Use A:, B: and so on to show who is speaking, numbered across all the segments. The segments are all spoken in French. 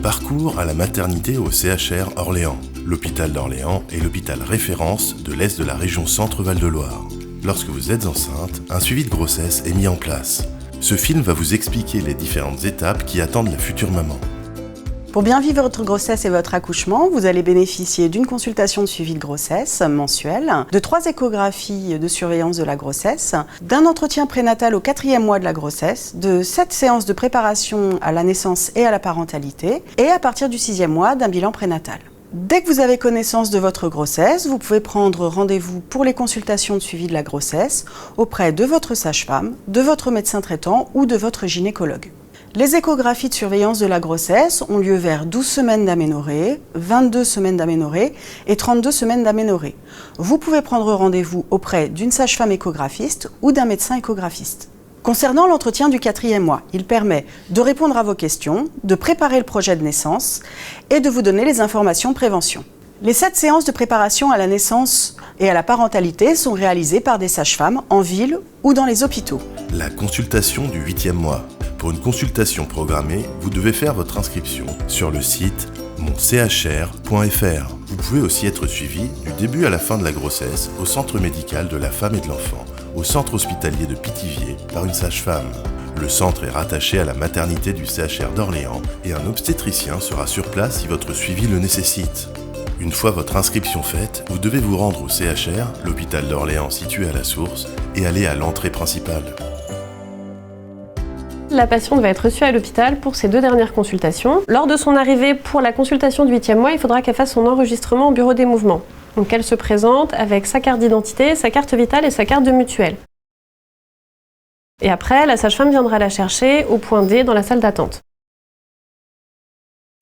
A: Parcours à la maternité au CHR Orléans. L'hôpital d'Orléans est l'hôpital référence de l'Est de la région Centre-Val de Loire. Lorsque vous êtes enceinte, un suivi de grossesse est mis en place. Ce film va vous expliquer les différentes étapes qui attendent la future maman.
B: Pour bien vivre votre grossesse et votre accouchement, vous allez bénéficier d'une consultation de suivi de grossesse mensuelle, de 3 échographies de surveillance de la grossesse, d'un entretien prénatal au 4e mois de la grossesse, de 7 séances de préparation à la naissance et à la parentalité, et à partir du 6e mois, d'un bilan prénatal. Dès que vous avez connaissance de votre grossesse, vous pouvez prendre rendez-vous pour les consultations de suivi de la grossesse auprès de votre sage-femme, de votre médecin traitant ou de votre gynécologue. Les échographies de surveillance de la grossesse ont lieu vers 12 semaines d'aménorrhée, 22 semaines d'aménorrhée et 32 semaines d'aménorrhée. Vous pouvez prendre rendez-vous auprès d'une sage-femme échographiste ou d'un médecin échographiste. Concernant l'entretien du 4e mois, il permet de répondre à vos questions, de préparer le projet de naissance et de vous donner les informations de prévention. Les 7 séances de préparation à la naissance et à la parentalité sont réalisées par des sages-femmes en ville ou dans les hôpitaux.
A: La consultation du 8e mois. Pour une consultation programmée, vous devez faire votre inscription sur le site monchr.fr. Vous pouvez aussi être suivi du début à la fin de la grossesse au centre médical de la femme et de l'enfant, au centre hospitalier de Pithiviers par une sage-femme. Le centre est rattaché à la maternité du CHR d'Orléans et un obstétricien sera sur place si votre suivi le nécessite. Une fois votre inscription faite, vous devez vous rendre au CHR, l'hôpital d'Orléans situé à la source, et aller à l'entrée principale.
C: La patiente va être reçue à l'hôpital pour ses 2 dernières consultations. Lors de son arrivée pour la consultation du 8e mois, il faudra qu'elle fasse son enregistrement au bureau des mouvements. Donc elle se présente avec sa carte d'identité, sa carte vitale et sa carte de mutuelle. Et après, la sage-femme viendra la chercher au point D dans la salle d'attente.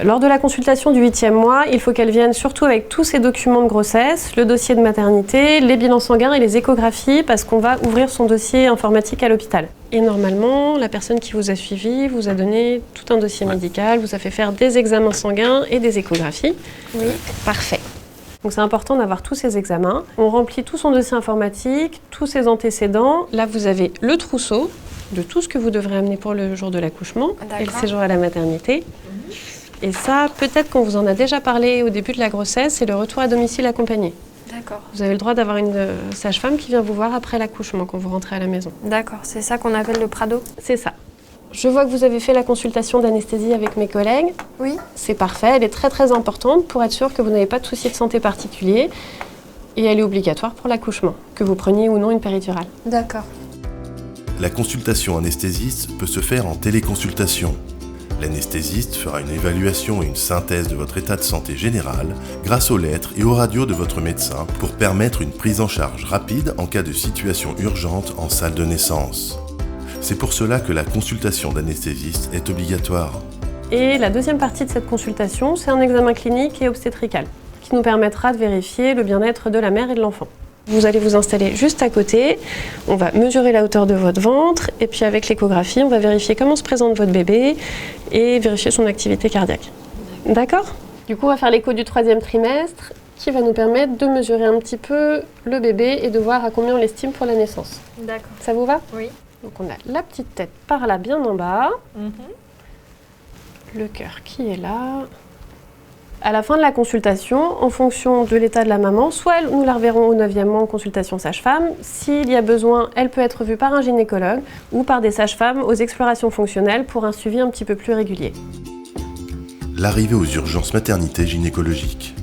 C: Lors de la consultation du 8e mois, il faut qu'elle vienne surtout avec tous ses documents de grossesse, le dossier de maternité, les bilans sanguins et les échographies parce qu'on va ouvrir son dossier informatique à l'hôpital. Et normalement, la personne qui vous a suivi vous a donné tout un dossier médical, vous a fait faire des examens sanguins et des échographies.
D: Oui, parfait.
C: Donc c'est important d'avoir tous ces examens. On remplit tout son dossier informatique, tous ses antécédents. Là, vous avez le trousseau de tout ce que vous devrez amener pour le jour de l'accouchement et le séjour à la maternité. Et ça, peut-être qu'on vous en a déjà parlé au début de la grossesse, c'est le retour à domicile accompagné.
D: D'accord.
C: Vous avez le droit d'avoir une sage-femme qui vient vous voir après l'accouchement, quand vous rentrez à la maison.
D: D'accord, c'est ça qu'on appelle le Prado?
C: C'est ça. Je vois que vous avez fait la consultation d'anesthésie avec mes collègues.
D: Oui.
C: C'est parfait, elle est très très importante pour être sûr que vous n'avez pas de soucis de santé particuliers. Et elle est obligatoire pour l'accouchement, que vous preniez ou non une péridurale.
D: D'accord.
A: La consultation anesthésiste peut se faire en téléconsultation. L'anesthésiste fera une évaluation et une synthèse de votre état de santé général grâce aux lettres et aux radios de votre médecin pour permettre une prise en charge rapide en cas de situation urgente en salle de naissance. C'est pour cela que la consultation d'anesthésiste est obligatoire.
C: Et la deuxième partie de cette consultation, c'est un examen clinique et obstétrical qui nous permettra de vérifier le bien-être de la mère et de l'enfant. Vous allez vous installer juste à côté, on va mesurer la hauteur de votre ventre et puis avec l'échographie, on va vérifier comment se présente votre bébé et vérifier son activité cardiaque. D'accord ? Du coup, on va faire l'écho du 3e trimestre qui va nous permettre de mesurer un petit peu le bébé et de voir à combien on l'estime pour la naissance.
D: D'accord.
C: Ça vous va ?
D: Oui.
C: Donc on a la petite tête par là, bien en bas, le cœur qui est là. À la fin de la consultation, en fonction de l'état de la maman, soit nous la reverrons au 9e mois en consultation sage-femme. S'il y a besoin, elle peut être vue par un gynécologue ou par des sages-femmes aux explorations fonctionnelles pour un suivi un petit peu plus régulier.
A: L'arrivée aux urgences maternité gynécologiques.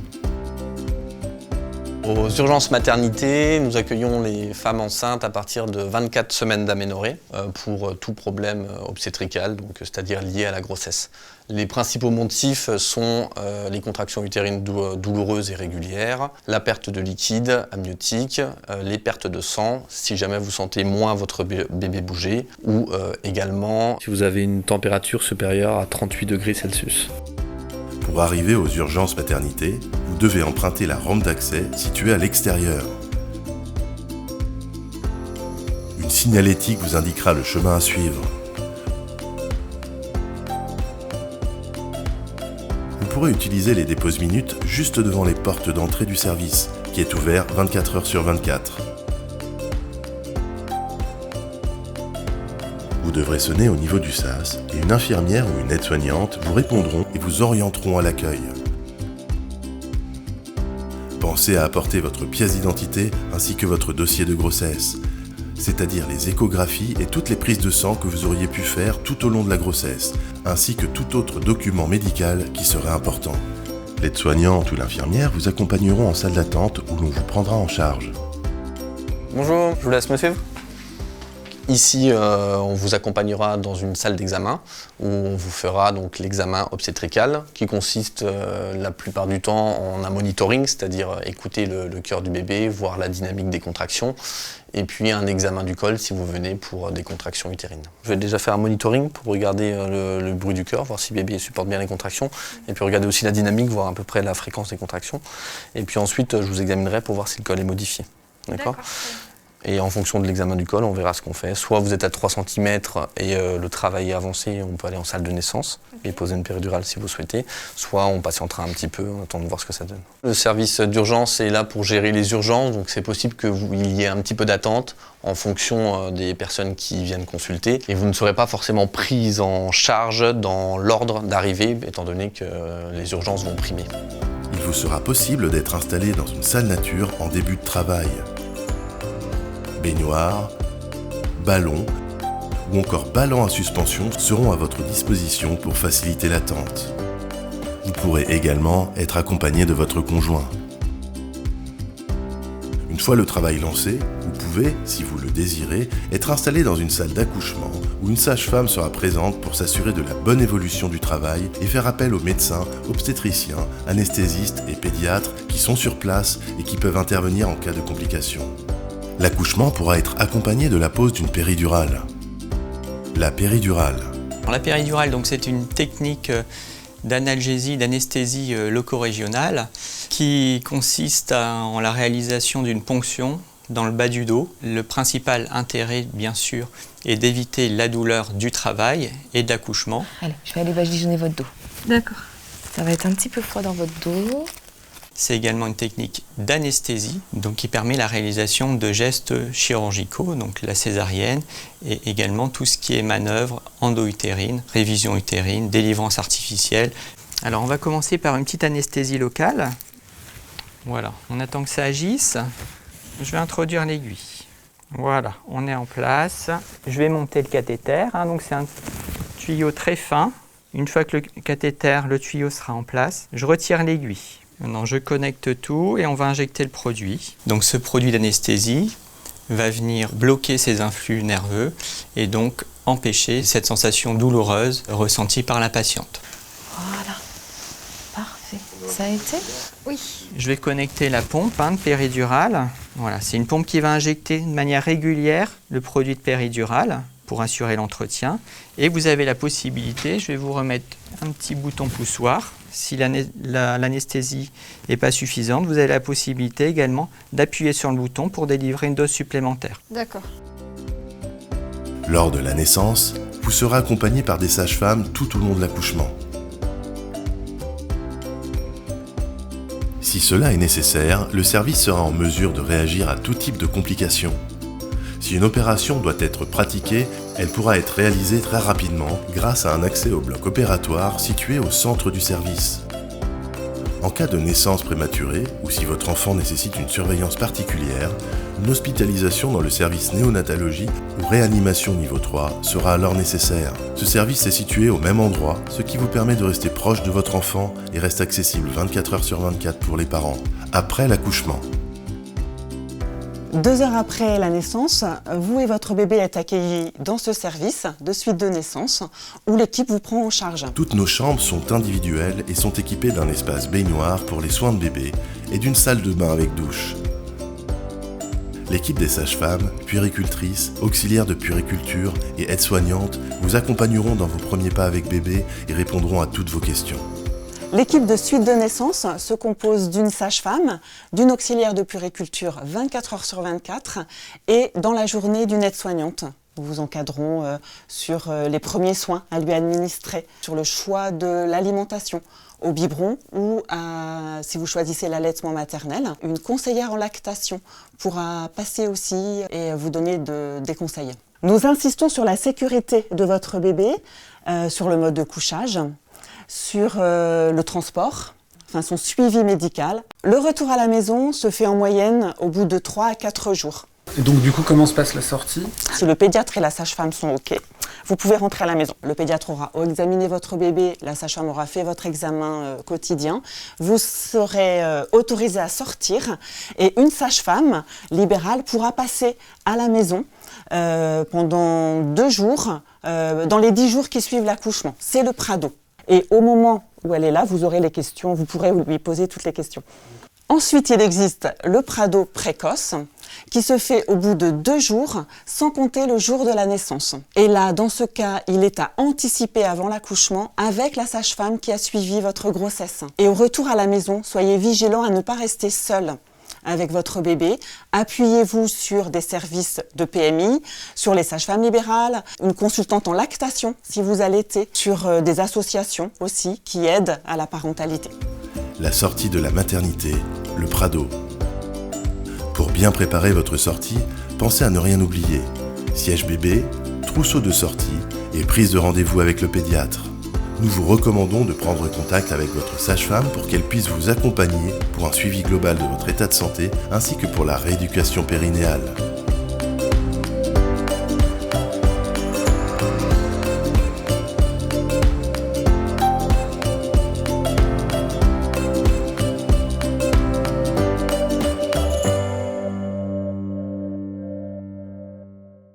E: Aux urgences maternité, nous accueillons les femmes enceintes à partir de 24 semaines d'aménorrhée pour tout problème obstétrical, donc c'est-à-dire lié à la grossesse. Les principaux motifs sont les contractions utérines douloureuses et régulières, la perte de liquide amniotique, les pertes de sang, si jamais vous sentez moins votre bébé bouger, ou également
F: si vous avez une température supérieure à 38 degrés Celsius.
A: Pour arriver aux urgences maternité, vous devez emprunter la rampe d'accès située à l'extérieur. Une signalétique vous indiquera le chemin à suivre. Vous pourrez utiliser les déposes minutes juste devant les portes d'entrée du service, qui est ouvert 24 heures sur 24. Vous devrez sonner au niveau du sas et une infirmière ou une aide-soignante vous répondront et vous orienteront à l'accueil. Pensez à apporter votre pièce d'identité ainsi que votre dossier de grossesse, c'est-à-dire les échographies et toutes les prises de sang que vous auriez pu faire tout au long de la grossesse, ainsi que tout autre document médical qui serait important. L'aide-soignante ou l'infirmière vous accompagneront en salle d'attente où l'on vous prendra en charge.
E: Bonjour, je vous laisse me suivre. Ici, on vous accompagnera dans une salle d'examen où on vous fera donc l'examen obstétrical qui consiste la plupart du temps en un monitoring, c'est-à-dire écouter le cœur du bébé, voir la dynamique des contractions et puis un examen du col si vous venez pour des contractions utérines. Je vais déjà faire un monitoring pour regarder le bruit du cœur, voir si le bébé supporte bien les contractions et puis regarder aussi la dynamique, voir à peu près la fréquence des contractions. Et puis ensuite, je vous examinerai pour voir si le col est modifié. D'accord ? Et en fonction de l'examen du col, on verra ce qu'on fait. Soit vous êtes à 3 cm et le travail est avancé, on peut aller en salle de naissance et poser une péridurale si vous souhaitez. Soit on patientera un petit peu, on attend de voir ce que ça donne. Le service d'urgence est là pour gérer les urgences, donc c'est possible qu'il y ait un petit peu d'attente en fonction des personnes qui viennent consulter. Et vous ne serez pas forcément prise en charge dans l'ordre d'arrivée, étant donné que les urgences vont primer.
A: Il vous sera possible d'être installé dans une salle nature en début de travail. Baignoire, ballon ou encore ballon à suspension seront à votre disposition pour faciliter l'attente. Vous pourrez également être accompagné de votre conjoint. Une fois le travail lancé, vous pouvez, si vous le désirez, être installé dans une salle d'accouchement où une sage-femme sera présente pour s'assurer de la bonne évolution du travail et faire appel aux médecins, obstétriciens, anesthésistes et pédiatres qui sont sur place et qui peuvent intervenir en cas de complications. L'accouchement pourra être accompagné de la pose d'une péridurale. La péridurale.
G: La péridurale, donc, c'est une technique d'analgésie, d'anesthésie locorégionale qui consiste en la réalisation d'une ponction dans le bas du dos. Le principal intérêt, bien sûr, est d'éviter la douleur du travail et de l'accouchement.
H: Allez, je vais aller badigeonner votre dos.
C: D'accord.
H: Ça va être un petit peu froid dans votre dos.
G: C'est également une technique d'anesthésie, donc qui permet la réalisation de gestes chirurgicaux, donc la césarienne, et également tout ce qui est manœuvre endo-utérine, révision utérine, délivrance artificielle. Alors on va commencer par une petite anesthésie locale. Voilà, on attend que ça agisse. Je vais introduire l'aiguille. Voilà, on est en place. Je vais monter le cathéter, donc c'est un tuyau très fin. Une fois que le tuyau sera en place, je retire l'aiguille. Maintenant, je connecte tout et on va injecter le produit. Donc ce produit d'anesthésie va venir bloquer ces influx nerveux et donc empêcher cette sensation douloureuse ressentie par la patiente.
H: Voilà, parfait. Ça a été ?
D: Oui.
G: Je vais connecter la pompe de péridurale. Voilà, c'est une pompe qui va injecter de manière régulière le produit de péridurale pour assurer l'entretien. Et vous avez la possibilité, je vais vous remettre un petit bouton poussoir. Si l'anesthésie n'est pas suffisante, vous avez la possibilité également d'appuyer sur le bouton pour délivrer une dose supplémentaire.
D: D'accord.
A: Lors de la naissance, vous serez accompagné par des sages-femmes tout au long de l'accouchement. Si cela est nécessaire, le service sera en mesure de réagir à tout type de complications. Si une opération doit être pratiquée, elle pourra être réalisée très rapidement grâce à un accès au bloc opératoire situé au centre du service. En cas de naissance prématurée ou si votre enfant nécessite une surveillance particulière, une hospitalisation dans le service néonatologie ou réanimation niveau 3 sera alors nécessaire. Ce service est situé au même endroit, ce qui vous permet de rester proche de votre enfant et reste accessible 24 heures sur 24 pour les parents. Après l'accouchement.
B: 2 heures après la naissance, vous et votre bébé êtes accueillis dans ce service de suite de naissance où l'équipe vous prend en charge.
A: Toutes nos chambres sont individuelles et sont équipées d'un espace baignoire pour les soins de bébé et d'une salle de bain avec douche. L'équipe des sages-femmes, puéricultrices, auxiliaires de puériculture et aides-soignantes vous accompagneront dans vos premiers pas avec bébé et répondront à toutes vos questions.
B: L'équipe de suite de naissance se compose d'une sage-femme, d'une auxiliaire de puériculture 24 heures sur 24 et dans la journée d'une aide-soignante. Nous vous encadrons sur les premiers soins à lui administrer, sur le choix de l'alimentation au biberon ou si vous choisissez l'allaitement maternel. Une conseillère en lactation pourra passer aussi et vous donner des conseils. Nous insistons sur la sécurité de votre bébé, sur le mode de couchage, sur le transport, enfin son suivi médical. Le retour à la maison se fait en moyenne au bout de 3 à 4 jours.
I: Et donc du coup, comment se passe la sortie?
B: Si le pédiatre et la sage-femme sont OK, vous pouvez rentrer à la maison. Le pédiatre aura examiné votre bébé, la sage-femme aura fait votre examen quotidien. Vous serez autorisé à sortir et une sage-femme libérale pourra passer à la maison pendant 2 jours, dans les 10 jours qui suivent l'accouchement. C'est le Prado. Et au moment où elle est là, vous aurez les questions, vous pourrez lui poser toutes les questions. Ensuite, il existe le Prado précoce qui se fait au bout de 2 jours, sans compter le jour de la naissance. Et là, dans ce cas, il est à anticiper avant l'accouchement avec la sage-femme qui a suivi votre grossesse. Et au retour à la maison, soyez vigilants à ne pas rester seul avec votre bébé. Appuyez-vous sur des services de PMI, sur les sages-femmes libérales, une consultante en lactation si vous allaitez, sur des associations aussi qui aident à la parentalité.
A: La sortie de la maternité, le Prado. Pour bien préparer votre sortie, pensez à ne rien oublier. Siège bébé, trousseau de sortie et prise de rendez-vous avec le pédiatre. Nous vous recommandons de prendre contact avec votre sage-femme pour qu'elle puisse vous accompagner pour un suivi global de votre état de santé ainsi que pour la rééducation périnéale.